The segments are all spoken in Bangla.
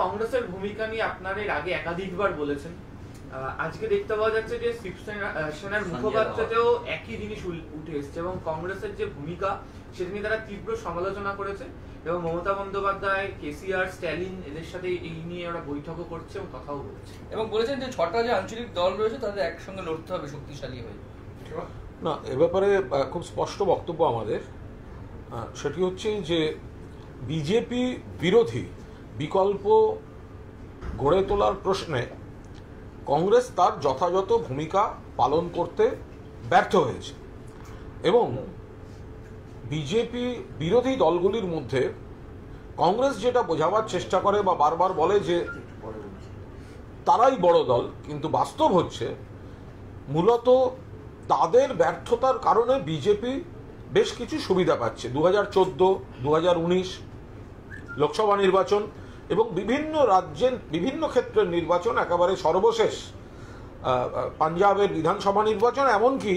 কংগ্রেসের ভূমিকা নিয়ে আপনারা এর আগে একাধিকবার বলেছেন, আজকে দেখতে পাওয়া যাচ্ছে যে শিবসেনার মুখপাত্রতেও একই জিনিস উঠে এসছে এবং কংগ্রেসের যে ভূমিকা সেটা নিয়ে তারা তীব্র সমালোচনা করেছে এবং মমতা বন্দ্যোপাধ্যায়, কেসিআর, স্ট্যালিন এদের সাথে এই নিয়ে ওরা বৈঠকও করছে এবং কথাও বলছে এবং বলেছেন যে 6টা যে আঞ্চলিক দল রয়েছে তাদের একসঙ্গে লড়তে হবে শক্তিশালী হয়ে। না, এ ব্যাপারে খুব স্পষ্ট বক্তব্য আমাদের। সেটি হচ্ছে যে বিজেপি বিরোধী বিকল্প গড়ে তোলার প্রশ্নে কংগ্রেস তার যথাযথ ভূমিকা পালন করতে ব্যর্থ হয়েছে এবং বিজেপি বিরোধী দলগুলির মধ্যে কংগ্রেস যেটা বোঝাবার চেষ্টা করে বা বারবার বলে যে তারাই বড় দল, কিন্তু বাস্তব হচ্ছে মূলত তাদের ব্যর্থতার কারণে বিজেপি বেশ কিছু সুবিধা পাচ্ছে। 2014, 2019 লোকসভা নির্বাচন এবং বিভিন্ন রাজ্যের বিভিন্ন ক্ষেত্রের নির্বাচন, একেবারে সর্বশেষ পাঞ্জাবের বিধানসভা নির্বাচন, এমনকি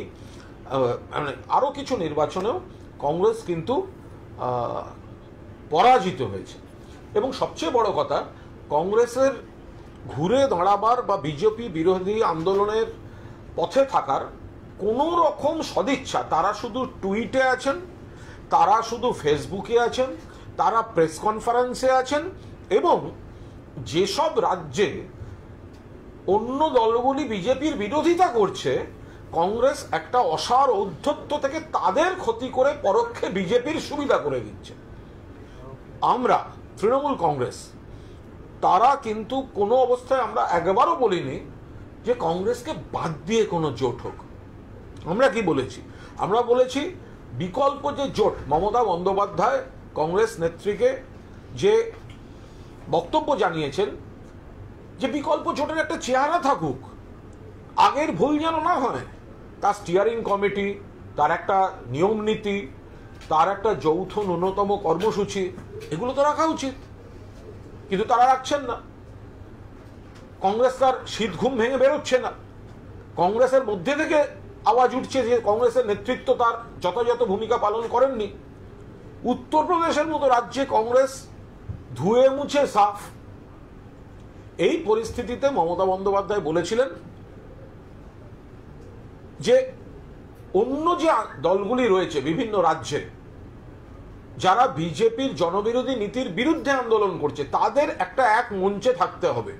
আরও কিছু নির্বাচনেও কংগ্রেস কিন্তু পরাজিত হয়েছে। এবং সবচেয়ে বড় কথা, কংগ্রেসের ঘুরে দাঁড়াবার বা বিজেপি বিরোধী আন্দোলনের পথে থাকার কোনো রকম সদিচ্ছা, তারা শুধু টুইটে আছেন, তারা শুধু ফেসবুকে আছেন, তারা প্রেস কনফারেন্সে আছেন এবং যেসব রাজ্যে অন্য দলগুলি বিজেপির বিরোধিতা করছে, কংগ্রেস একটা অসার ঔদ্ধত্য থেকে তাদের ক্ষতি করে পরোক্ষে বিজেপির সুবিধা করে দিচ্ছে। আমরা তৃণমূল কংগ্রেস তারা কিন্তু কোনো অবস্থায় আমরা একবারও বলিনি যে কংগ্রেসকে বাদ দিয়ে কোনো জোট হোক। আমরা কি বলেছি? আমরা বলেছি বিকল্প যে জোট, মমতা বন্দ্যোপাধ্যায় কংগ্রেস নেত্রীকে যে বক্তব্য জানিয়েছেন যে বিকল্প জোটের একটা চেহারা থাকুক, আগের ভুল যেন না হয়, তার স্টিয়ারিং কমিটি, তার একটা নিয়ম নীতি, তার একটা যৌথ ন্যূনতম কর্মসূচি, এগুলো তো রাখা উচিত, কিন্তু তারা রাখছেন না। কংগ্রেস তার শীত ঘুম ভেঙে বেরোচ্ছে না। কংগ্রেসের মধ্যে থেকে আওয়াজ উঠছে যে কংগ্রেসের নেতৃত্ব তার যথাযথ ভূমিকা পালন করেননি। উত্তরপ্রদেশের মতো রাজ্যে কংগ্রেস ধুয়ে মুছে সাফ। এই পরিস্থিতিতে মমতা বন্দ্যোপাধ্যায় বলেছিলেন যে অন্য যে দলগুলি রয়েছে বিভিন্ন রাজ্যে যারা বিজেপির জনবিরোধী নীতির বিরুদ্ধে আন্দোলন করছে, তাদের একটা এক মঞ্চে থাকতে হবে।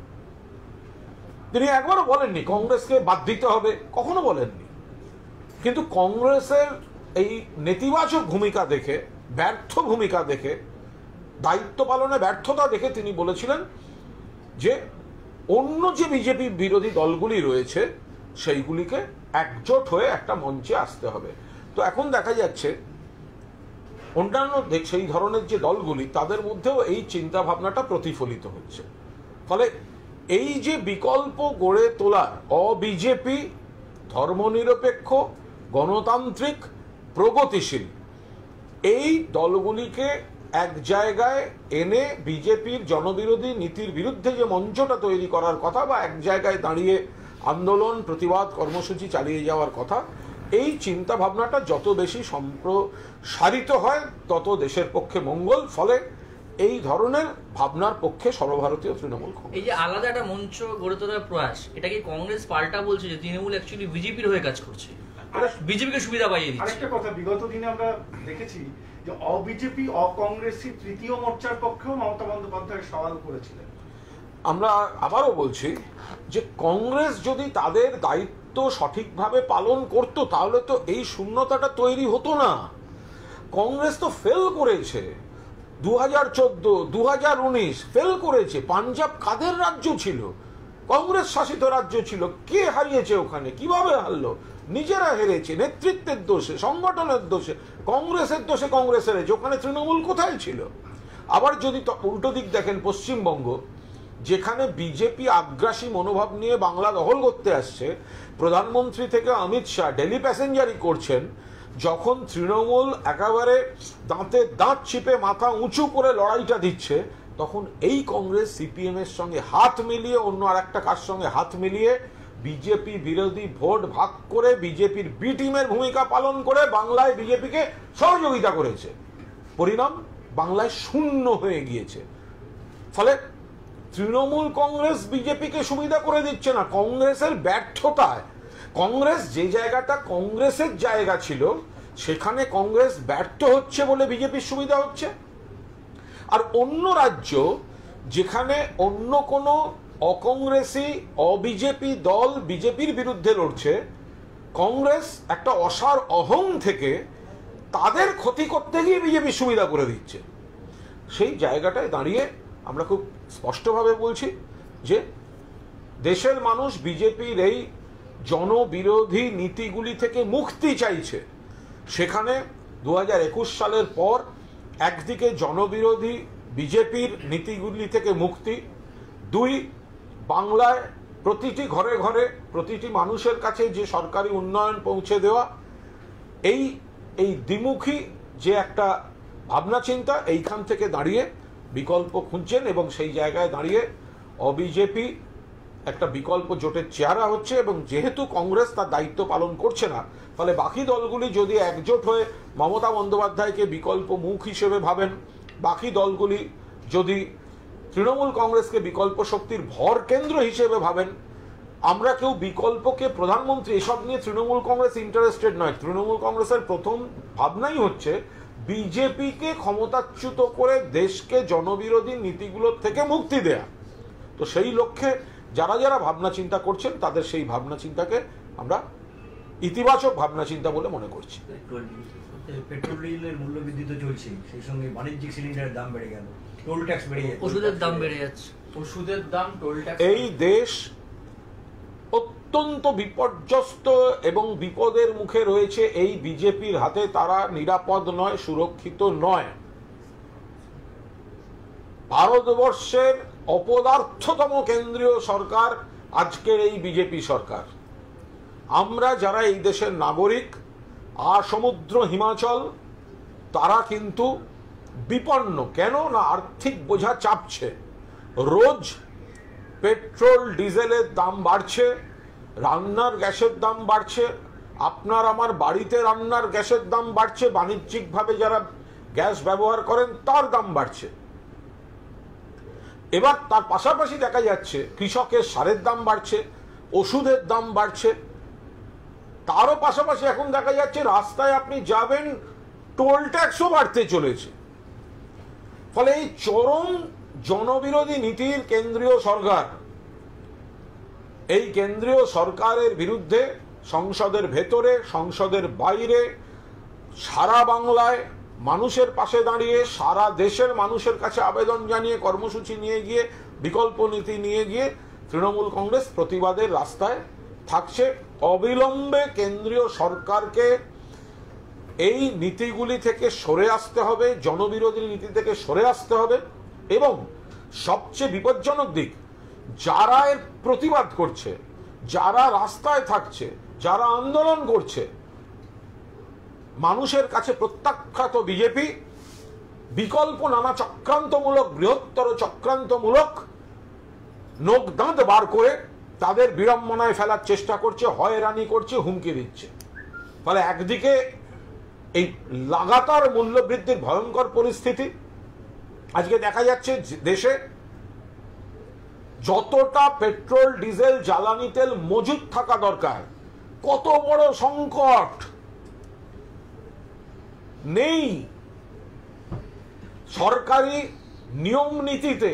তিনি একবারও বলেননি কংগ্রেসকে বাদ দিতে হবে, কখনো বলেননি। কিন্তু কংগ্রেসের এই নেতিবাচক ভূমিকা দেখে, ব্যর্থ ভূমিকা দেখে, দায়িত্ব পালনে ব্যর্থতা দেখে তিনি বলেছিলেন যে অন্য যে বিজেপি বিরোধী দলগুলি রয়েছে সেইগুলিকে একজোট হয়ে একটা মঞ্চে আসতে হবে। তো এখন দেখা যাচ্ছে অন্যান্য সেই ধরনের যে দলগুলি তাদের মধ্যেও এই চিন্তা ভাবনাটা প্রতিফলিত হচ্ছে। ফলে এই যে বিকল্প গড়ে তোলার অবিজেপি, ধর্মনিরপেক্ষ, গণতান্ত্রিক, প্রগতিশীল এই দলগুলিকে এক জায়গায় এনে বিজেপির জনবিরোধী নীতির বিরুদ্ধে যে মঞ্চটা তৈরি করার কথা বা এক জায়গায় দাঁড়িয়ে আন্দোলন, প্রতিবাদ, কর্মসূচি চালিয়ে যাওয়ার কথা, এই চিন্তা ভাবনাটা যত বেশি সম্প্রসারিত হয় তত দেশের পক্ষে মঙ্গল। ফলে এই ধরনের ভাবনার পক্ষে সর্বভারতীয় তৃণমূল কংগ্রেস। এই যে আলাদা একটা মঞ্চ গড়ে তোলার প্রয়াস, এটা কি কংগ্রেস পাল্টা বলছে যে তৃণমূল অ্যাকচুয়ালি বিজেপির হয়ে কাজ করছে, বিজেপিকে সুবিধা পাইয়ে দিচ্ছে? আরেকটা কথা, বিগত দিনে আমরা দেখেছি যে অবিজেপি অকংগ্রেসী তৃতীয় মোর্চার পক্ষেও মমতা বন্দ্যোপাধ্যায় সওয়াল করেছিলেন। আমরা আবারও বলছি যে কংগ্রেস যদি তাদের দায়িত্ব সঠিকভাবে পালন করত তাহলে তো এই শূন্যতাটা তৈরি হতো না। কংগ্রেস তো ফেল করেছে, 2014, 2019 ফেল করেছে। পাঞ্জাব কাদের রাজ্য ছিল? কংগ্রেস শাসিত রাজ্য ছিল। কে হারিয়েছে ওখানে? কিভাবে হারলো? নিজেরা হেরেছে, নেতৃত্বের দোষে, সংগঠনের দোষে, কংগ্রেসের দোষে কংগ্রেস হেরেছে। ওখানে তৃণমূল কোথায় ছিল? আবার যদি উল্টো দিক দেখেন, পশ্চিমবঙ্গ, যেখানে বিজেপি আগ্রাসী মনোভাব নিয়ে বাংলা দখল করতে আসছে, প্রধানমন্ত্রী থেকে অমিত শাহ ডেলি প্যাসেঞ্জারি করছেন, যখন তৃণমূল একেবারে দাঁতে দাঁত চিপে মাথা উঁচু করে লড়াইটা দিচ্ছে, তখন এই কংগ্রেস সিপিএম এর সঙ্গে হাত মিলিয়ে, অন্য আর একটা কার সঙ্গে হাত মিলিয়ে বিজেপি বিরোধী ভোট ভাগ করে বিজেপির বি টিমের ভূমিকা পালন করে বাংলায় বিজেপিকে সহযোগিতা করেছে। পরিণাম বাংলায় শূন্য হয়ে গিয়েছে। ফলে তৃণমূল কংগ্রেস বিজেপিকে সুবিধা করে দিচ্ছে না, কংগ্রেসের ব্যর্থতায়। কংগ্রেস যে জায়গাটা কংগ্রেসের জায়গা ছিল সেখানে কংগ্রেস ব্যর্থ হচ্ছে বলে বিজেপির সুবিধা হচ্ছে। আর অন্য রাজ্য যেখানে অন্য কোনো অকংগ্রেসি অবিজেপি দল বিজেপির বিরুদ্ধে লড়ছে, কংগ্রেস একটা অসার অহং থেকে তাদের ক্ষতি করতে গিয়ে বিজেপি সুবিধা করে দিচ্ছে। সেই জায়গাটায় দাঁড়িয়ে আমরা খুব স্পষ্টভাবে বলছি যে দেশের মানুষ বিজেপির এই জনবিরোধী নীতিগুলি থেকে মুক্তি চাইছে। সেখানে 2021 সালের পর একদিকে জনবিরোধী বিজেপির নীতিগুলি থেকে মুক্তি, দুই, বাংলায় প্রতিটি ঘরে ঘরে প্রতিটি মানুষের কাছে যে সরকারি উন্নয়ন পৌঁছে দেওয়া, এই দ্বিমুখী যে একটা ভাবনা চিন্তা, এইখান থেকে দাঁড়িয়ে বিকল্প খুঁজছেন এবং সেই জায়গায় দাঁড়িয়ে অবিজেপি একটা বিকল্প জোটের চেহারা হচ্ছে। এবং যেহেতু কংগ্রেস তার দায়িত্ব পালন করছে না, ফলে বাকি দলগুলি যদি একজোট হয়ে মমতা বন্দ্যোপাধ্যায়কে বিকল্প মুখ হিসেবে ভাবেন, বাকি দলগুলি যদি তৃণমূল কংগ্রেসকে বিকল্প শক্তির ভর কেন্দ্র হিসেবে ভাবেন, আমরা কেউ বিকল্পকে প্রধানমন্ত্রী এসব নিয়ে তৃণমূল কংগ্রেস ইন্টারেস্টেড নয়। তৃণমূল কংগ্রেসের প্রথম ভাবনাই হচ্ছে বিজেপিকে ক্ষমতাচ্যুত করে দেশকে জনবিরোধী নীতিগুলোর থেকে মুক্তি দেয়া। তো সেই লক্ষ্যে যারা যারা ভাবনা চিন্তা করছেন তাদের সেই ভাবনা চিন্তাকে আমরা ইতিবাচক ভাবনা চিন্তা বলে মনে করছি। পেট্রোল ডিজেলের মূল্য বৃদ্ধি তো চলছে, সেই সঙ্গে বাণিজ্যিক সিলিন্ডারের দাম বেড়ে গেল, টোল ট্যাক্স বেড়ে যাচ্ছে, ওষুধের দাম বেড়ে যাচ্ছে, ওষুধের দাম, টোল ট্যাক্স। এই দেশ অত্যন্ত বিপর্যস্ত এবং বিপদের মুখে রয়েছে এই বিজেপির হাতে। তারা নিরাপদ নয়, সুরক্ষিত নয়। ভারতবর্ষের অপদার্থতম কেন্দ্রীয় সরকার আজকের এই বিজেপি সরকার। আমরা যারা এই দেশের নাগরিক, সমুদ্র হিমাচল, তারা কিন্তু বিপন্ন। কেন না আর্থিক বোঝা চাপছে, রোজ পেট্রোল ডিজেলের দাম বাড়ছে, রান্নার গ্যাসের দাম বাড়ছে, আপনার আমার বাড়িতে রান্নার গ্যাসের দাম বাড়ছে, বাণিজ্যিকভাবে যারা গ্যাস ব্যবহার করেন তার দাম বাড়ছে। এবার তার পাশাপাশি দেখা যাচ্ছে কৃষকের সারের দাম বাড়ছে, ওষুধের দাম বাড়ছে, তারও পাশাপাশি এখন দেখা যাচ্ছে রাস্তায় আপনি যাবেন টোল ট্যাক্সও বাড়তে চলেছে। ফলে এই চরম জনবিরোধী নীতির কেন্দ্রীয় সরকার, এই কেন্দ্রীয় সরকারের বিরুদ্ধে সংসদের ভেতরে সংসদের বাইরে সারা বাংলায় মানুষের পাশে দাঁড়িয়ে, সারা দেশের মানুষের কাছে আবেদন জানিয়ে, কর্মসূচি নিয়ে গিয়ে, বিকল্প নীতি নিয়ে গিয়ে তৃণমূল কংগ্রেস প্রতিবাদের রাস্তায় থাকছে। অবিলম্বে কেন্দ্রীয় সরকারকে এই নীতিগুলি থেকে সরে আসতে হবে, জনবিরোধী নীতি থেকে সরে আসতে হবে। এবং সবচেয়ে বিপজ্জনক দিক, যারা এর প্রতিবাদ করছে, যারা রাস্তায় থাকছে, যারা আন্দোলন করছে, মানুষের কাছে প্রত্যাখ্যাত বিজেপি বিকল্প নানা চক্রান্তমূলক, বৃহত্তর চক্রান্তমূলক নখ দাঁত বার করে তাদের বিড়ম্বনায় ফেলার চেষ্টা করছে, হয়রানি করছে, হুমকি দিচ্ছে। ফলে একদিকে এই লাগাতার মূল্যবৃদ্ধির ভয়ঙ্কর পরিস্থিতি, আজকে দেখা যাচ্ছে দেশে যতটা পেট্রোল ডিজেল জ্বালানি তেল মজুদ থাকা দরকার, কত বড় সংকট নেই। সরকারি নিয়ম নীতিতে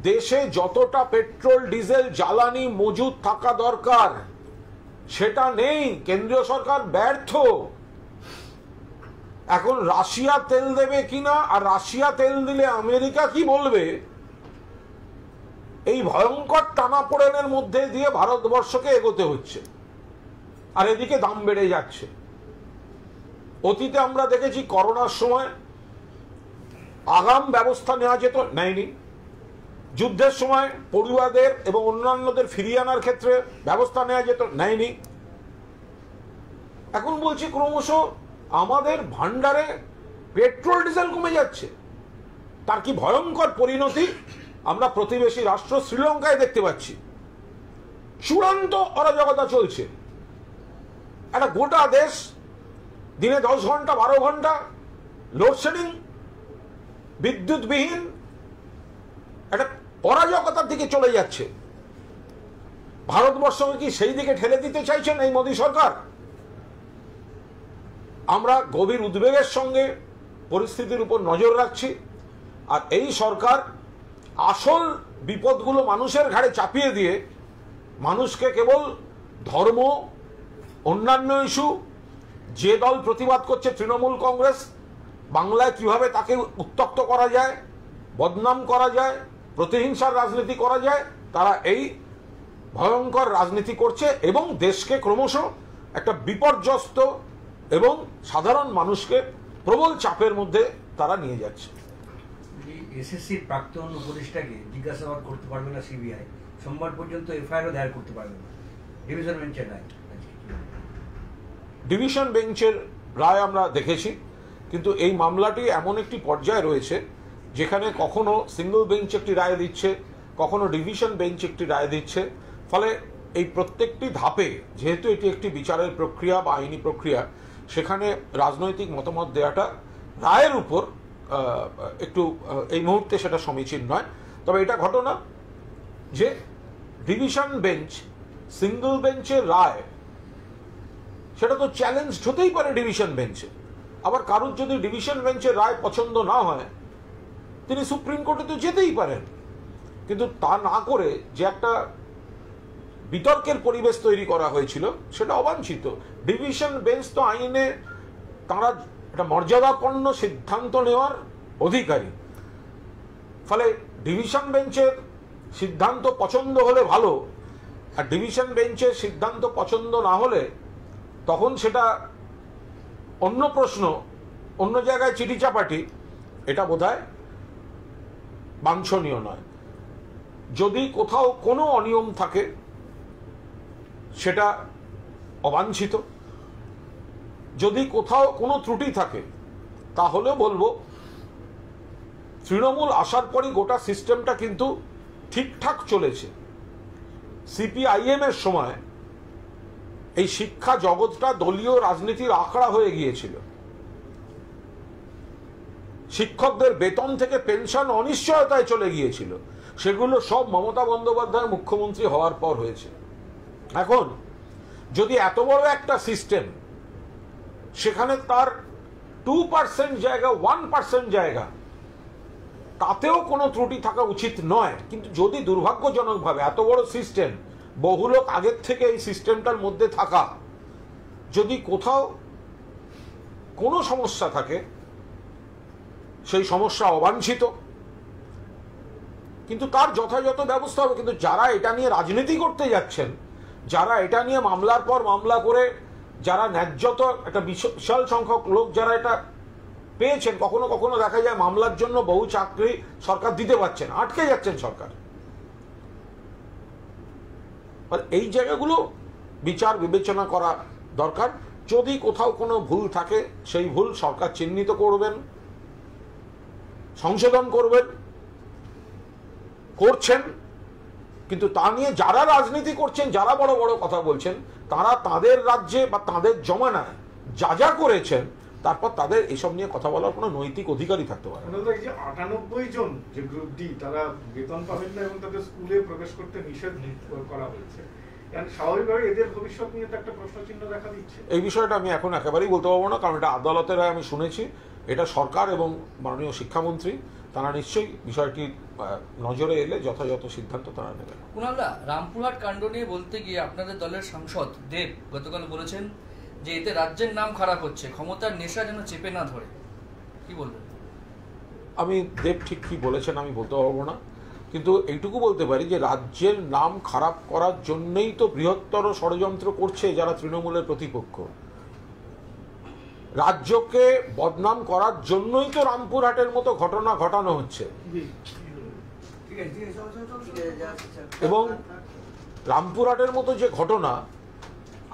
দেশে যতটা পেট্রোল ডিজেল জ্বালানি মজুদ থাকা দরকার সেটা নেই। কেন্দ্রীয় সরকার ব্যর্থ। এখন রাশিয়া তেল দেবে কিনা, আর রাশিয়া তেল দিলে আমেরিকা কি বলবে, এই ভয়ঙ্কর টানাপোড়েনের মধ্যে দিয়ে ভারতবর্ষকে এগোতে হচ্ছে। আর এদিকে দাম বেড়ে যাচ্ছে। অতীতে আমরা দেখেছি করোনার সময় আগাম ব্যবস্থা নেওয়া যেত, নেয়নি। যুদ্ধের সময় পড়ুয়াদের এবং অন্যান্যদের ফিরিয়ে আনার ক্ষেত্রে ব্যবস্থা নেওয়া যেত, নেয়নি। এখন বলছি ক্রমশ আমাদের ভান্ডারে পেট্রোল ডিজেল কমে যাচ্ছে। তার কি ভয়ঙ্কর পরিণতি আমরা প্রতিবেশী রাষ্ট্র শ্রীলঙ্কায় দেখতে পাচ্ছি। চূড়ান্ত অরাজকতা চলছে। একটা গোটা দেশ দিনে 10 ঘন্টা 12 ঘন্টা লোডশেডিং, বিদ্যুৎবিহীন, একটা অরাজকতার দিকে চলে যাচ্ছে। ভারতবর্ষকে কি সেই দিকে ঠেলে দিতে চাইছেন এই মোদী সরকার? আমরা গভীর উদ্বেগের সঙ্গে পরিস্থিতির উপর নজর রাখছি। আর এই সরকার আসল বিপদগুলো মানুষের ঘাড়ে চাপিয়ে দিয়ে মানুষকে কেবল ধর্ম, অন্যান্য ইস্যু, যে দল প্রতিবাদ করছে তৃণমূল কংগ্রেস, বাংলায় কিভাবে তাকে উত্তপ্ত করা যায়, বদনাম করা যায়, প্রতিহিংসার রাজনীতি করা যায়, তারা এই ভয়ঙ্কর রাজনীতি করছে এবং দেশকে ক্রমশ একটা বিপর্যস্ত এবং সাধারণ মানুষকে প্রবল চাপের মধ্যে তারা নিয়ে যাচ্ছে। এসএসসির প্রাক্তন উপদেষ্টাকে জিজ্ঞাসাবাদ করতে পারবে না সিবিআই, সোমবার পর্যন্ত এফআইআরও দায়ের করতে পারবে না, ডিভিশন বেঞ্চের রায়। ডিভিশন বেঞ্চের রায় আমরা দেখেছি, কিন্তু এই মামলাটি এমন একটি পর্যায়ে রয়েছে যেখানে কখনো সিঙ্গল বেঞ্চ একটি রায় দিচ্ছে, কখনো ডিভিশন বেঞ্চ একটি রায় দিচ্ছে। ফলে এই প্রত্যেকটি ধাপে, যেহেতু এটি একটি বিচারের প্রক্রিয়া বা আইনি প্রক্রিয়া, সেখানে রাজনৈতিক মতামত দেওয়াটা রায়ের উপর একটু এই মুহূর্তে সেটা সমীচীন নয়। তবে এটা ঘটনা যে ডিভিশন বেঞ্চ সিঙ্গল বেঞ্চের রায়, সেটা তো চ্যালেঞ্জ হতেই পারে ডিভিশন বেঞ্চে। আবার কারুর যদি ডিভিশন বেঞ্চের রায় পছন্দ না হয়, তিনি সুপ্রিম কোর্টে তো যেতেই পারেন। কিন্তু তা না করে যে একটা বিতর্কের পরিবেশ তৈরি করা হয়েছিল, সেটা অবাঞ্ছিত। ডিভিশন বেঞ্চ তো আইনে তারা একটা মর্যাদাপন্ন সিদ্ধান্ত নেওয়ার অধিকারী। ফলে ডিভিশন বেঞ্চের সিদ্ধান্ত পছন্দ হলে ভালো, আর ডিভিশন বেঞ্চের সিদ্ধান্ত পছন্দ না হলে তখন সেটা অন্য প্রশ্ন, অন্য জায়গায় চিঠি চাপাটি, এটা বোধহয় বাঞ্ছনীয় নয়। যদি কোথাও কোনো অনিয়ম থাকে সেটা অবাঞ্ছিত, যদি কোথাও কোনো ত্রুটি থাকে তাহলে বলবো তৃণমূল আসার পরই গোটা সিস্টেমটা কিন্তু ঠিকঠাক চলেছে। সিপিআইএম এর সময় এই শিক্ষা জগৎটা দলীয় রাজনীতির আখড়া হয়ে গিয়েছিল। শিক্ষকদের বেতন থেকে পেনশন অনিশ্চয়তায় চলে গিয়েছিল। সেগুলো সব মমতা বন্দ্যোপাধ্যায় মুখ্যমন্ত্রী হওয়ার পর হয়েছে। এখন যদি এত বড় একটা সিস্টেম, সেখানে তার 2% জায়গা 1% জায়গা, তাতেও কোনো ত্রুটি থাকা উচিত নয়। কিন্তু যদি দুর্ভাগ্যজনকভাবে এত বড় সিস্টেম, বহু লোক আগের থেকে এই সিস্টেমটার মধ্যে থাকা, যদি কোথাও কোনো সমস্যা থাকে, সেই সমস্যা অবাঞ্ছিত, কিন্তু তার যথাযথ ব্যবস্থা হবে। কিন্তু যারা এটা নিয়ে রাজনীতি করতে যাচ্ছেন, যারা এটা নিয়ে মামলার পর মামলা করে, যারা ন্যায্যত একটা বিশাল সংখ্যক লোক যারা এটা পেয়েছেন, কখনো কখনো দেখা যায় মামলার জন্য বহু চাকরি সরকার দিতে পারছেন, আটকে যাচ্ছেন সরকার। এই জায়গাগুলো বিচার বিবেচনা করা দরকার। যদি কোথাও কোনো ভুল থাকে, সেই ভুল সরকার চিহ্নিত করবেন, সংশোধন করছেন। কিন্তু তা নিয়ে যারা রাজনীতি করছেন, যারা বড় বড় কথা বলছেন, তারা তাদের রাজ্যে বা তাদের জমানায় যা যা করেছেন, তারপর তাদের এসব নিয়ে কথা বলার কোনো নৈতিক অধিকারই থাকতে পারে না। 98 জন যে গ্রুপ ডি, তারা বেতন পাবেন না এবং তাদের স্কুলে প্রবেশ করতে নিষেধ করা হয়েছে। স্বাভাবিকভাবে এদের ভবিষ্যৎ নিয়ে তো একটা প্রশ্নচিহ্ন দেখা দিচ্ছে। এই বিষয়টা আমি এখন একেবারেই বলতে পারবো না, কারণ এটা আদালতের রায় আমি শুনেছি। এটা সরকার এবং মাননীয় শিক্ষামন্ত্রী তারা নিশ্চয়ই বিষয়টি নজরে এলে যথাযথ সিদ্ধান্ত তারা নেবেন। কুণালদা, রামপুরহাট কাণ্ড নিয়ে বলতে গিয়ে আপনাদের দলের সাংসদ দেব গতকাল বলেছেন যে এতে রাজ্যের নাম খারাপ হচ্ছে, ক্ষমতার নেশা যেন চেপে না ধরে। কি বলবেন? আমি দেব ঠিক কি বলেছেন আমি বলতে পারবো না, কিন্তু এইটুকু বলতে পারি যে রাজ্যের নাম খারাপ করার জন্যই তো বৃহত্তর ষড়যন্ত্র করছে যারা তৃণমূলের প্রতিপক্ষ। রাজ্যকে বদনাম করার জন্যই তো রামপুরহাটের মতো ঘটনা ঘটানো হচ্ছে। এবং রামপুরহাটের মতো যে ঘটনা,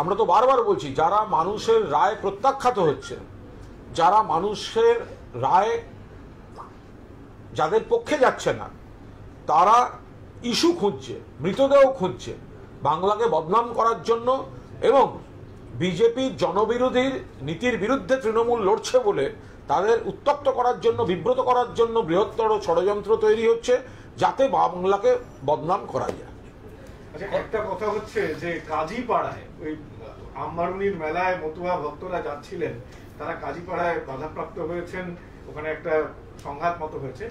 আমরা তো বারবার বলছি, যারা মানুষের রায় প্রত্যাখ্যাত হচ্ছে, যারা মানুষের রায় যাদের পক্ষে যাচ্ছে না, তারা ইস্যু খুঁজছে, মৃতদেহ খুঁজছে বাংলাকে বদনাম করার জন্য, এবং বিজেপির জনবিরোধীর নীতির বিরুদ্ধে তৃণমূল লড়ছে বলে তাদের উত্তপ্ত করার জন্য, বিব্রত করার জন্য বৃহত্তর ষড়যন্ত্র তৈরি হচ্ছে। যাতে বাংলাকে বদনাম করা যায়। আচ্ছা, একটা কথা হচ্ছে যে কাজীপাড়ায় ওই আম্বারুনির মেলায় মতুয়া ভক্তরা যাচ্ছিলেন, তারা কাজীপাড়ায় বাধাপ্রাপ্ত হয়েছেন, ওখানে একটা সংঘাত মতো হয়েছে,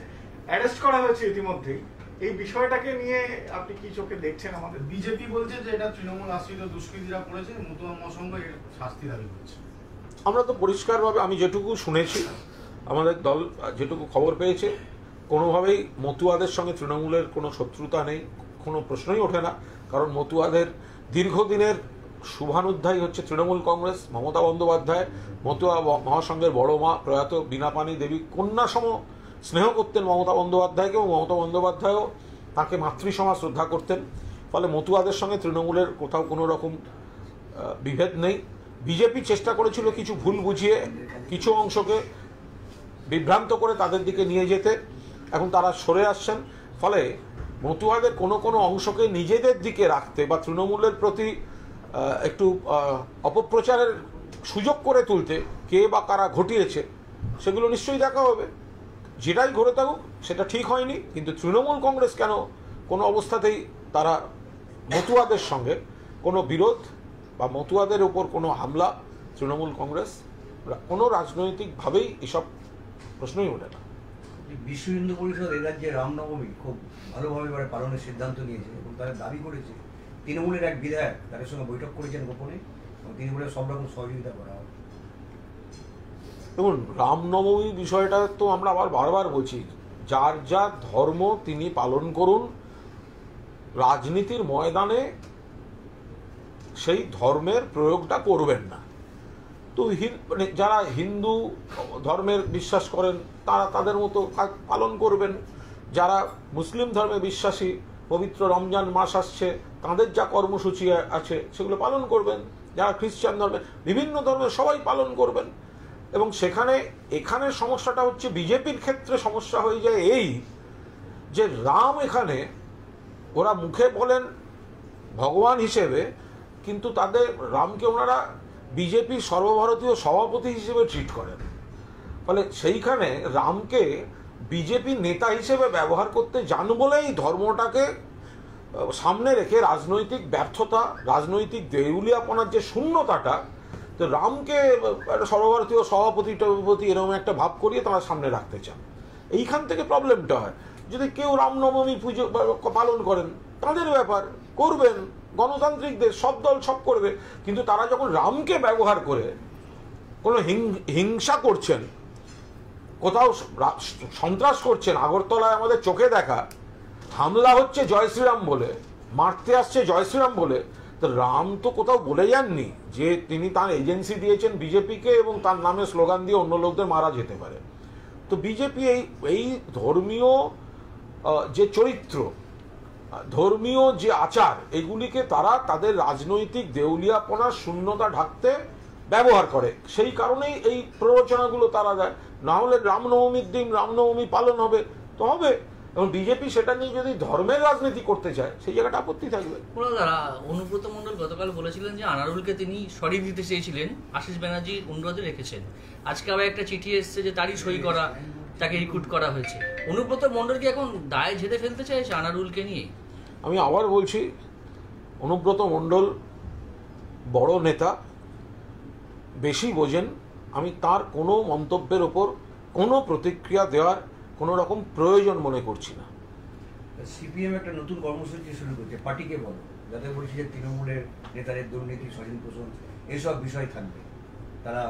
অ্যারেস্ট করা হয়েছে ইতিমধ্যেই। এই বিষয়টাকে নিয়ে আপনি কি চোখে দেখছেন? আমাদের বিজেপি বলছে যে এটা তৃণমূল আশ্রিত দুষ্কৃতীরা করেছে, মতুয়া মহাসংঘ এর শাস্তি দাবি করছে। আমরা তো পরিষ্কারভাবে, আমি যেটুকু শুনেছি, আমাদের দল যেটুকু খবর পেয়েছে, কোনোভাবেই মতুয়াদের সঙ্গে তৃণমূলের কোনো শত্রুতা নেই, কোনো প্রশ্নই ওঠে না। কারণ মতুয়াদের দীর্ঘদিনের শুভানুধ্যায়ী হচ্ছে তৃণমূল কংগ্রেস, মমতা বন্দ্যোপাধ্যায়। মতুয়া মহাসংঘের বড় মা প্রয়াত বীণাপানি দেবী কন্যাসম স্নেহ করতেন মমতা বন্দ্যোপাধ্যায়কে, এবং মমতা বন্দ্যোপাধ্যায়ও তাকে মাতৃসমা শ্রদ্ধা করতেন। ফলে মতুয়াদের সঙ্গে তৃণমূলের কোথাও কোনো রকম বিভেদ নেই। বিজেপি চেষ্টা করেছিল কিছু ভুল বুঝিয়ে কিছু অংশকে বিভ্রান্ত করে তাদের দিকে নিয়ে যেতে, এখন তারা সরে আসছেন। ফলে মতুয়াদের কোনো কোনো অংশকে নিজেদের দিকে রাখতে বা তৃণমূলের প্রতি একটু অপপ্রচারের সুযোগ করে তুলতে কে বা কারা ঘটিয়েছে সেগুলো নিশ্চয়ই দেখা হবে। যেটাই ঘটে থাকুক সেটা ঠিক হয়নি, কিন্তু তৃণমূল কংগ্রেস কেন কোনো অবস্থাতেই তারা মতুয়াদের সঙ্গে কোনো বিরোধ বা মতুয়াদের উপর কোনো হামলা, তৃণমূল কংগ্রেস কোনো রাজনৈতিকভাবেই এসব প্রশ্নই ওঠে না। বিশ্ব হিন্দু পরিষদ এ রাজ্যে রামনবমী খুব ভালোভাবে এবারে পালনের সিদ্ধান্ত নিয়েছে এবং তারা দাবি করেছে তৃণমূলের এক বিধায়ক তাদের সঙ্গে বৈঠক করেছেন গোপনে, এবং তৃণমূলের সব রকম সহযোগিতা করা হবে। দেখুন, রামনবমী বিষয়টা তো আমরা আবার বারবার বলছি, যার যা ধর্ম তিনি পালন করুন, রাজনীতির ময়দানে সেই ধর্মের প্রয়োগটা করবেন না। তো মানে যারা হিন্দু ধর্মের বিশ্বাস করেন তারা তাদের মতো পালন করবেন, যারা মুসলিম ধর্মে বিশ্বাসী, পবিত্র রমজান মাস আসছে, তাদের যা কর্মসূচি আছে সেগুলো পালন করবেন, যারা খ্রিস্টান ধর্মের, বিভিন্ন ধর্মের সবাই পালন করবেন। এবং এখানে সমস্যাটা হচ্ছে বিজেপির ক্ষেত্রে সমস্যা হয়ে যায় এই যে রাম এখানে ওরা মুখে বলেন ভগবান হিসেবে, কিন্তু তাদের রামকে ওনারা বিজেপি সর্বভারতীয় সভাপতি হিসেবে ট্রিট করেন। ফলে সেইখানে রামকে বিজেপি নেতা হিসেবে ব্যবহার করতে যান বলেই ধর্মটাকে সামনে রেখে রাজনৈতিক ব্যর্থতা, রাজনৈতিক দেউলিয়াপনার যে শূন্যতাটা, তো রামকে সর্বভারতীয় সভাপতি এরকম একটা ভাব করিয়ে তারা সামনে রাখতে চান। এইখান থেকে প্রবলেমটা হয়। যদি কেউ রামনবমী পুজো পালন করেন তাদের ব্যাপার, করবেন, গণতান্ত্রিক দেশ, সব দল সব করবে, কিন্তু তারা যখন রামকে ব্যবহার করে কোনো হিংসা করছেন, কোথাও সন্ত্রাস করছেন, আগরতলায় আমাদের চোখে দেখা হামলা হচ্ছে জয় শ্রীরাম বলে, মারতে আসছে জয় শ্রীরাম বলে, তো রাম তো কোথাও বলে যাননি যে তিনি তার এজেন্সি দিয়েছেন বিজেপিকে এবং তার নামে স্লোগান দিয়ে অন্য লোকদের মারা যেতে পারে। তো বিজেপি এই ধর্মীয় যে চরিত্র, ধর্মীয় যে আচার, এগুলিকে তারা তাদের রাজনৈতিক দেউলিয়াপনার শূন্যতা ঢাকতে ব্যবহার করে। সেই কারণেই এই প্ররোচনাগুলো তারা দেয়। না হলে রামনবমীর দিন রামনবমী পালন হবে তো হবে, এবং বিজেপি সেটা নিয়ে যদি ধর্মের রাজনীতি করতে চায় সেই জায়গাটা আপত্তি থাকবে। অনুব্রত মণ্ডল গতকাল বলেছিলেন যে আনারুলকে তিনি সরি দিতে চেয়েছিলেন, আশিস ব্যানার্জি অনুরোধে রেখেছেন। আজকে আবার একটা চিঠি এসছে যে তারই সই করা, তাকে রিক্রুট করা হয়েছে। অনুব্রত মণ্ডল কি এখন দায় ঝেড়ে ফেলতে চাইছে আনারুলকে নিয়ে? আমি আবার বলছি, অনুব্রত মণ্ডল বড় নেতা, বেশি বোঝেন। আমি তার কোনো মন্তব্যের ওপর কোনো প্রতিক্রিয়া দেওয়ার কোনো রকম প্রয়োজন মনে করছি না। সিপিএম একটা নতুন কর্মসূচি শুরু করছে, পার্টিকে বলো, যাতে বলছি যে তৃণমূলের নেতাদের দুর্নীতি, স্বজন পোষণ, এসব বিষয় থাকবে। তারা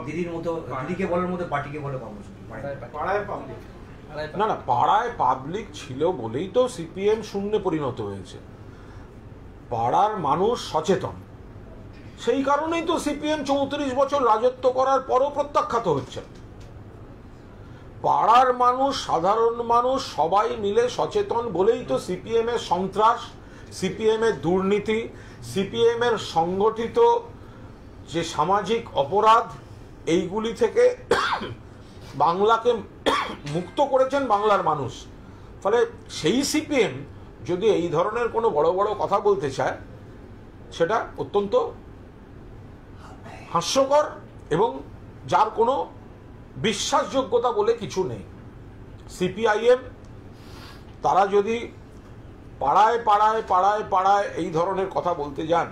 দিদির মতো, দিদিকে বলার মতো পার্টিকে বলে কর্মসূচি, পাড়ায় পাবলিক। না না, পাড়ায় পাবলিক ছিল বলেই তো সিপিএম শূন্যে পরিণত হয়েছে। পাড়ার মানুষ সচেতন, সেই কারণেই তো সিপিএম 34 বছর রাজত্ব করার পরও প্রত্যাখ্যাত হচ্ছে। পাড়ার মানুষ, সাধারণ মানুষ সবাই মিলে সচেতন বলেই তো সিপিএম এর সন্ত্রাস, সিপিএম এর দুর্নীতি, সিপিএম এর সংগঠিত যে সামাজিক অপরাধ, এইগুলি থেকে বাংলাকে মুক্ত করেছেন বাংলার মানুষ। ফলে সেই সিপিএম যদি এই ধরনের কোনো বড় বড় কথা বলতে চায়, সেটা অত্যন্ত হাস্যকর এবং যার কোনো বিশ্বাসযোগ্যতা বলে কিছু নেই। সিপিআইএম তারা যদি পাড়ায় পাড়ায় পাড়ায় পাড়ায় এই ধরনের কথা বলতে যান,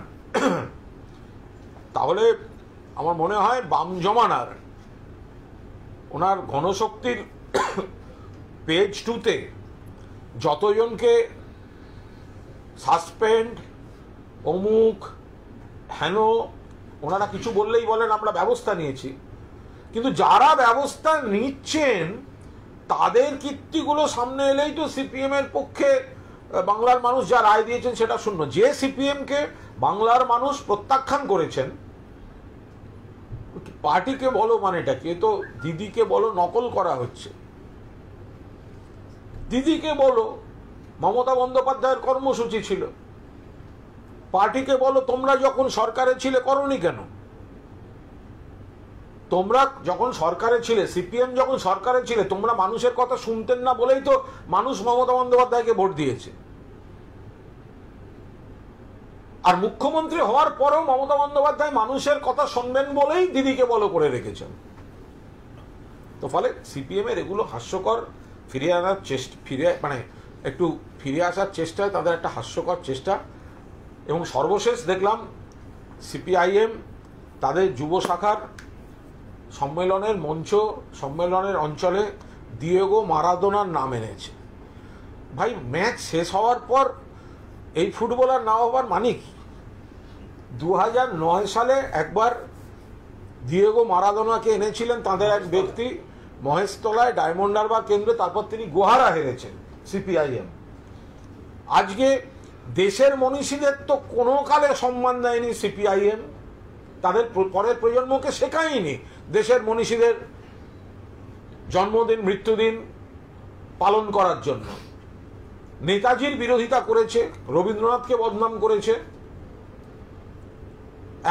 তাহলে আমার মনে হয় বাম জমানার ওনার গণশক্তির পেজ 2-তে যতজনকে সাসপেন্ড অমুক হেন ওনারা কিছু বললেই বলেন আমরা ব্যবস্থা নিয়েছি, কিন্তু যারা ব্যবস্থা নিচ্ছেন তাদের কীর্তিগুলো সামনে এলেই তো সিপিএম এর পক্ষে বাংলার মানুষ যা রায় দিয়েছেন সেটা শূন্য। যে সিপিএমকে বাংলার মানুষ প্রত্যাখ্যান করেছেন, পার্টিকে বলো মানেটা কি? তো দিদিকে বলো নকল করা হচ্ছে। দিদিকে বলো মমতা বন্দ্যোপাধ্যায়ের কর্মসূচি ছিল, পার্টিকে বলো তোমরা যখন সরকারে ছিলে করনি কেন? তোমরা যখন সরকারে ছিলে, সিপিএম যখন সরকারে ছিলে, তোমরা মানুষের কথা শুনতেন না বলেই তো মানুষ মমতা বন্দ্যোপাধ্যায়কে ভোট দিয়েছে। আর মুখ্যমন্ত্রী হওয়ার পরেও মমতা বন্দ্যোপাধ্যায় মানুষের কথা শুনবেন বলেই দিদিকে বলো করে রেখেছেন। তো ফলে সিপিএম এর এগুলো হাস্যকর, ফিরে আনার চেষ্টা, একটু ফিরে আসার চেষ্টায় তাদের একটা হাস্যকর চেষ্টা। এবং সর্বশেষ দেখলাম সিপিআইএম তাদের যুব শাখার সম্মেলনের সম্মেলনের অঞ্চলে দিয়েগো মারাদোনার নাম এনেছে। ভাই, ম্যাচ শেষ হওয়ার পর এই ফুটবলার না হবার মানে কি? 2009 সালে একবার দিয়েগো মারাদোনাকে এনেছিলেন তাদের এক ব্যক্তি মহেশতলায় ডায়মন্ড হারবার কেন্দ্রে, তারপর তিনি গোহারা হেরেছেন সিপিআইএম। আজকে দেশের মনীষীদের তো কোনো কালে সম্মান দেয়নি সিপিআইএম, তাদের পরের প্রজন্মকে শেখায়নি দেশের মনীষীদের জন্মদিন মৃত্যুদিন পালন করার জন্য। নেতাজির বিরোধিতা করেছে, রবীন্দ্রনাথকে বদনাম করেছে।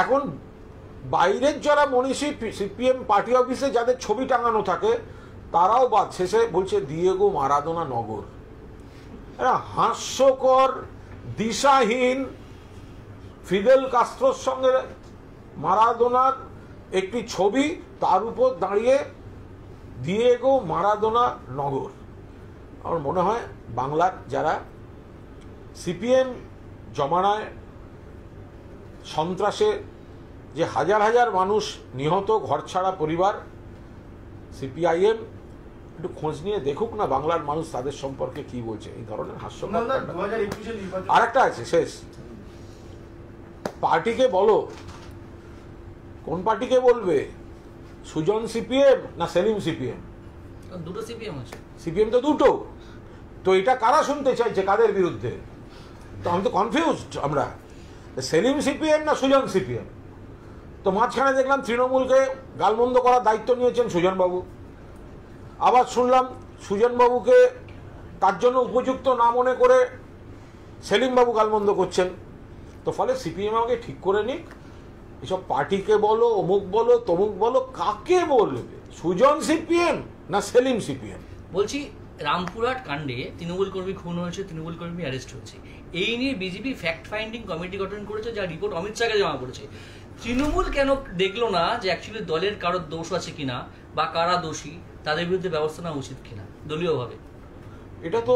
এখন বাইরের যারা মনীষী সিপিএম পার্টি অফিসে যাদের ছবি টাঙানো থাকে তারাও বাদ, শেষে বলছে দিয়েগো মারাদোনা নগর। হাস্যকর, দিশাহীন, ফিদেল কাস্ত্রোর সঙ্গে মারাদোনার একটি ছবি, তার উপর দাঁড়িয়ে দিয়েগো মারাদোনা নগর। আমার মনে হয় বাংলার যারা সিপিএম জমানায় সন্ত্রাসে যে হাজার হাজার মানুষ নিহত, ঘরছাড়া পরিবার, সিপিআইএম একটু খোঁজ নিয়ে দেখুক না বাংলার মানুষ তাদের সম্পর্কে কি বলছে। এই ধরনের হাস্যকর। আরেকটা আছে শেষ, পার্টিকে বলো, কোন পার্টিকে বলবে? সুজন সিপিএম না সেলিম সিপিএম? দুটো সিপিএম আছে। সিপিএম তো দুটো, তো এটা কারা শুনতে চাইছে, কাদের বিরুদ্ধে? তো আমি তো কনফিউজড, আমরা সেলিম সিপিএম না সুজন সিপিএম? তো মাঝখানে দেখলাম তৃণমূলকে গালমন্দ করার দায়িত্ব নিয়েছেন সুজনবাবু, আবার শুনলাম সুজনবাবুকে তার জন্য উপযুক্ত না মনে করে সেলিমবাবু গালমন্দ করছেন। তো ফলে সিপিএম আমাকে ঠিক করে নিক, এসব পার্টিকে বলো, অমুক বলো, তমুক বলো, কাকে বলবে? সুজন সিপিএম না সেলিম সিপিএম? বলছি, রামপুরহাট কাণ্ডে তৃণমূল কর্মী খুন হয়েছে, তৃণমূল কর্মী অ্যারেস্ট হয়েছে, এই নিয়ে বিজেপি ফ্যাক্ট ফাইন্ডিং কমিটি গঠন করেছে, যার রিপোর্ট অমিত শাহকে জমা করেছে। তৃণমূল কেন দেখলো না যে অ্যাকচুয়ালি দলের কারোর দোষ আছে কিনা বা কারা দোষী, তাদের বিরুদ্ধে ব্যবস্থা নেওয়া উচিত কিনা দলীয়ভাবে? এটা তো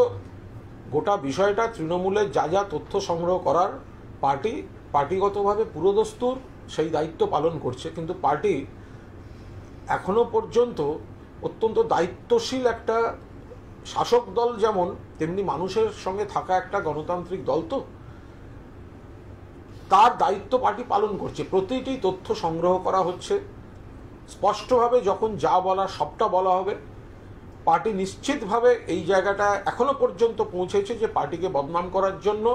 গোটা বিষয়টা তৃণমূলের যা যা তথ্য সংগ্রহ করার পার্টিগতভাবে পুরোদস্তুর সেই দায়িত্ব পালন করছে, কিন্তু পার্টি এখনো পর্যন্ত অত্যন্ত দায়িত্বশীল একটা শাসক দল, যেমন তেমনি মানুষের সঙ্গে থাকা একটা গণতান্ত্রিক দল, তো তার দায়িত্ব পার্টি পালন করছে। প্রতিটি তথ্য সংগ্রহ করা হচ্ছে, স্পষ্টভাবে যখন যা বলার সবটা বলা হবে। পার্টি নিশ্চিতভাবে এই জায়গাটা এখনো পর্যন্ত পৌঁছেছে যে পার্টিকে বদনাম করার জন্য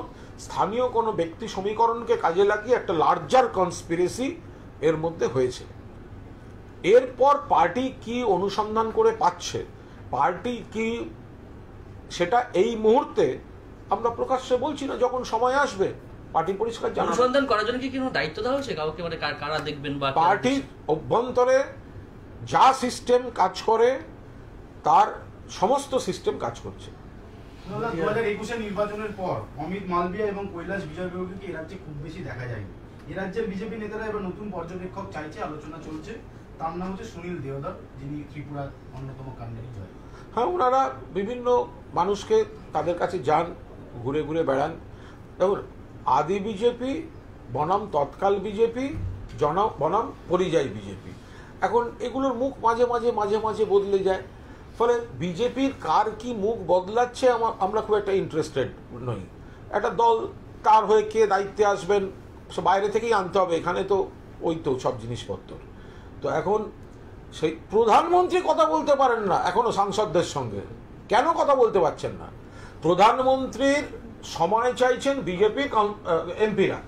স্থানীয় কোনো ব্যক্তি সমীকরণকে কাজে লাগিয়ে একটা লার্জার কনস্পিরেসি এর মধ্যে হয়েছে। এরপর পার্টি কি অনুসন্ধান করে পাচ্ছে, পার্টি কি, সেটা এই মুহূর্তে আমরা প্রকাশ্যে বলছি না, যখন সময় আসবে পার্টি পরিষ্কার জানাবে। অনুসন্ধান করার জন্য কি কোনো দায়িত্ব দেওয়া হয়েছে কাউকে, মানে কারা দেখবেন? বা পার্টির অভ্যন্তরে যা সিস্টেম কাজ করে তার সমস্ত সিস্টেম কাজ করছে। 2021 নির্বাচনের পর অমিত মালভিয়া এবং কৈলাস বিজয়বর্গীয়কে এই রাজ্যে খুব বেশি দেখা যায়নি। এই রাজ্যের বিজেপি নেতারা এবার নতুন পর্যবেক্ষক চাইছে, আলোচনা চলছে। তার নাম হচ্ছে সুনীল দেওধর, যিনি ত্রিপুরার অন্যতম ক্যান্ডিডেট হয়। হ্যাঁ, ওনারা বিভিন্ন মানুষকে তাদের কাছে যান, ঘুরে ঘুরে বেড়ান। দেখুন, আদি বিজেপি বনাম তৎকাল বিজেপি বনাম পরিযায়ী বিজেপি, এখন এগুলোর মুখ মাঝে মাঝে মাঝে মাঝে বদলে যায়। ফলে বিজেপির কার কি মুখ বদলাচ্ছে আমরা খুব একটা ইন্টারেস্টেড নই। একটা দল, তার হয়ে কে দায়িত্বে আসবেন সে বাইরে থেকেই আনতে হবে, এখানে তো ওই তো সব জিনিসপত্র। তো এখন সেই প্রধানমন্ত্রী কথা বলতে পারেন না এখনো সাংসদদের সঙ্গে। কেন কথা বলতে পারছেন না? প্রধানমন্ত্রীর সময় চাইছেন বিজেপি এমপিরা,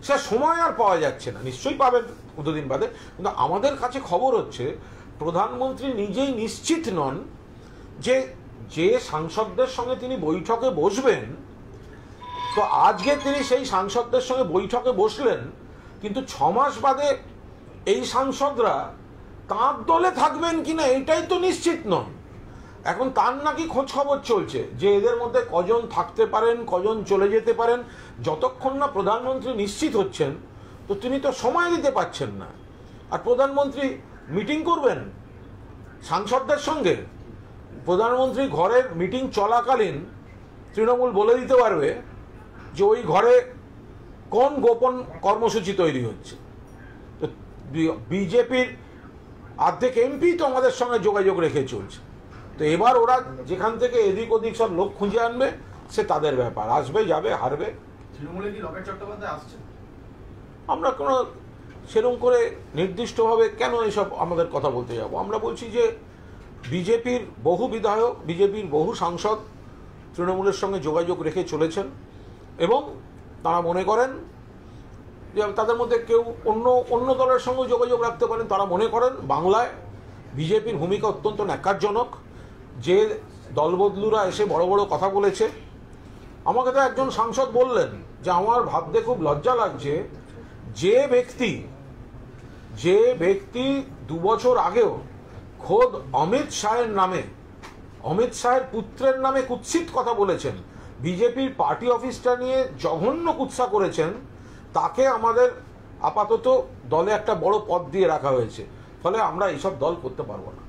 সে সময় আর পাওয়া যাচ্ছে না। নিশ্চয়ই পাবেন দুদিন বাদে, কিন্তু আমাদের কাছে খবর হচ্ছে প্রধানমন্ত্রী নিজেই নিশ্চিত নন যে যে সাংসদদের সঙ্গে তিনি বৈঠকে বসবেন। তো আজকে তিনি সেই সাংসদদের সঙ্গে বৈঠকে বসলেন, কিন্তু 6 মাস বাদে এই সাংসদরা তাঁর দলে থাকবেন কিনা এটাই তো নিশ্চিত নন। এখন তার নাকি খোঁজ খবর চলছে যে এদের মধ্যে কজন থাকতে পারেন, কজন চলে যেতে পারেন। যতক্ষণ না প্রধানমন্ত্রী নিশ্চিত হচ্ছেন তো তিনি তো সময় দিতে পারছেন না। আর প্রধানমন্ত্রী মিটিং করবেন সাংসদদের সঙ্গে, প্রধানমন্ত্রী ঘরের মিটিং চলাকালীন তৃণমূল বলে দিতে পারবে যে ওই ঘরে কোন গোপন কর্মসূচি তৈরি হচ্ছে। তো বিজেপির অর্ধেক এমপি তো আমাদের সঙ্গে যোগাযোগ রেখে চলছে। তো এবার ওরা যেখান থেকে এদিক ওদিক সব লোক খুঁজে আনবে সে তাদের ব্যাপার, আসবে যাবে হারবে। তৃণমূলে কি লকেট চট্টোপাধ্যায় আসছে? আমরা কোনো সেরকম করে নির্দিষ্টভাবে কেন এসব আমাদের কথা বলতে যাব? আমরা বলছি যে বিজেপির বহু বিধায়ক, বিজেপির বহু সাংসদ তৃণমূলের সঙ্গে যোগাযোগ রেখে চলেছেন এবং তারা মনে করেন যে তাদের মধ্যে কেউ অন্য দলের সঙ্গে যোগাযোগ রাখতে পারেন। তারা মনে করেন বাংলায় বিজেপির ভূমিকা অত্যন্ত ন্যাক্কারজনক, যে দলবদলুরা এসে বড় বড় কথা বলেছে। আমাকে তো একজন সাংসদ বললেন যে আমার ভাবতে খুব লজ্জা লাগছে, যে ব্যক্তি 2 বছর আগেও খোদ অমিত শাহের পুত্রের নামে কুৎসিত কথা বলেছেন, বিজেপির পার্টি অফিসটা নিয়ে জঘন্য কুৎসা করেছেন, তাকে আমাদের আপাতত দলে একটা বড় পদ দিয়ে রাখা হয়েছে। ফলে আমরা এইসব দল করতে পারবো না।